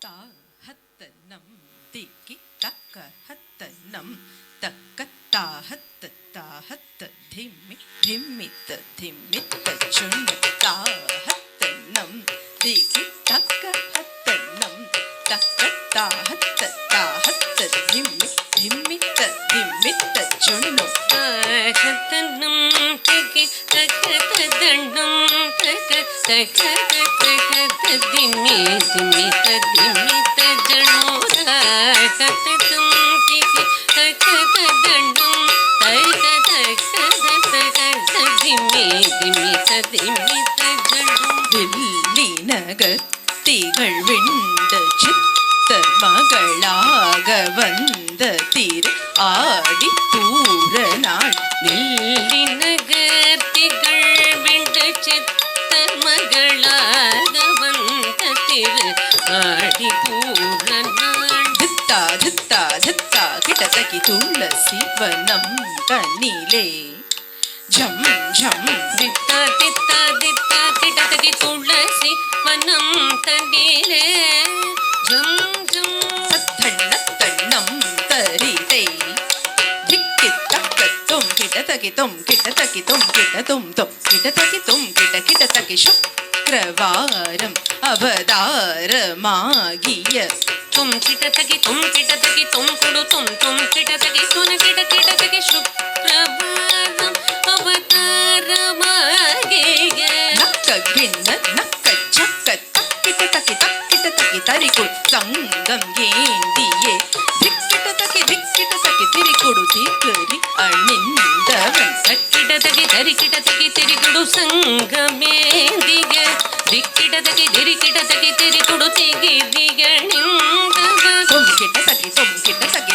ತಾ ಹತ್ತ ನಂ ದಿಕ್ಕಿ ತಕ್ಕ ಹತ್ತ ನಂ ತಕ್ಕ ತಾ ಹತ್ತ ಧಿಮ್ಮಿ ಧಿಮ್ಮಿತ್ತ ಧಿಮ್ಮಿತ್ತ ಚುಣ್ಣ ತಾ ಹತ್ತ ನಂ ದಿಕ್ಕಿ ತಕ್ಕ ಹತ್ತ ನಂ ತಕ್ಕ ತಾ ಹತ್ತ ಧಿಮ್ಮಿ ಧಿಮ್ಮಿತ್ತ ಧಿಮ್ಮಿತ್ತ ಚುಣ್ಣು ಹತ್ತ ನಂ ದಿಕ್ಕಿ ತಕ್ಕ ದಂಡಂ ತಕ್ಕ ತಕ್ಕ ತಕ್ಕ ದಿಮ್ಮಿ ಧಿಮ್ಮಿತ್ತ ಧಿಮ್ಮಿತ್ತ ಜಣು ಹತ್ತ ನಂ ದಿಕ್ಕಿ ತಕ್ಕ ದಂಡಂ ತಕ್ಕ ತಕ್ಕ ತಕ್ಕ ದಿಮ್ಮಿ ಧಿಮ್ಮಿತ್ತ ಧಿಮ್ಮಿತ್ತ ಜಣು வில்லினகத்திகள் விண்ட சித்தர் மகளாக வந்த திரு ஆடி பூர நாள் வில்லினகத்திகள் விண்ட சித்தர் மகளாக வந்த திரு ஆடி பூர நாள் தித்தா தித்தா தித்தா கிட்டத்தக்கி துளசி வனம் கண்ணிலே ஜம் ஜம் தித்தா தித்தா தித்தா கிட்டத்தக்கி துளசி வனம் தண்ணீரே ஜம் ஜம் தண்ண தண்ணம் தரிதை திக்கி தக்கத்தும் கிட்டத்தக்கித்தும் கிட்டத்தக்கித்தும் கிட்டத்தும் தொம் கிட்டத்தக்கித்தும் கிட்ட கிட்டத்தக்கி சுக்கிரவாரம் அவதாரமாகிய தும் கிட்டத்தக்கி தும் கொடு தும் கிட்டத்தக்கி துன கிட்டத்தக்கி சுக்கிரவாரம் அவதாரமாகிய நக்க கிண்ண நக்க சக்க தக்கிட்ட தக்கி தரிக்குள் சங்கம் ஏந்தியே திக்கிட்ட தக்கி திரிக்குடு தீக்கரி அணிந்தவன் தக்கிட்ட தக்கி திரிக்குடு சங்கமேந்திய திக்கிட்ட தக்கி திரிக்குடு திகிரிகணிந்தவன் தும் கிட்ட தக்கி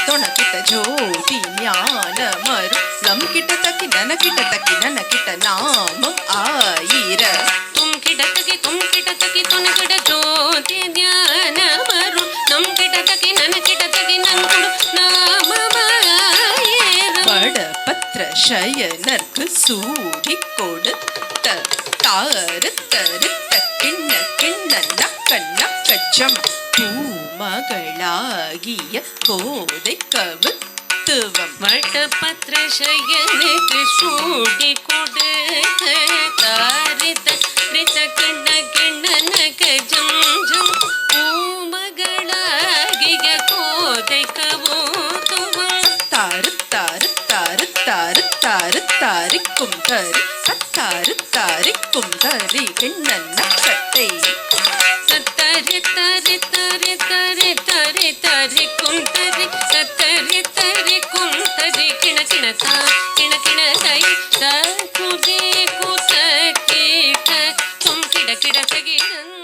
தொண கிட்ட ஜோதி ஞானமரு நம் கிட்ட தக்கி நன கிட்ட நாமம் ஆயிர தும் கிட்ட தக்கி தொன கிட்ட ஜோதி ஞானமரு நம் கிட்ட தக்கி நன நங்குடு நாமமாயிர பட பத்ர சயனர்க்கு சூடி கொடுத்த தாரு தருத்த கிண்ண நக்க ஜம் பூமகளாகிய கோதை கவுத்துவம் வட்டபத்ர சயனுக்கு சூடி கொடுத்த தாரித ரித கிண்ண நக ஜம் ஜம் பூமகளாகிய கோதை கவுத்துவம் தாரிக்கும் தரி கிண்ண நக்கத்தை தரிக்கும் தரி கிண தை குதே குத கீட்ட தும் கிட தகிடம்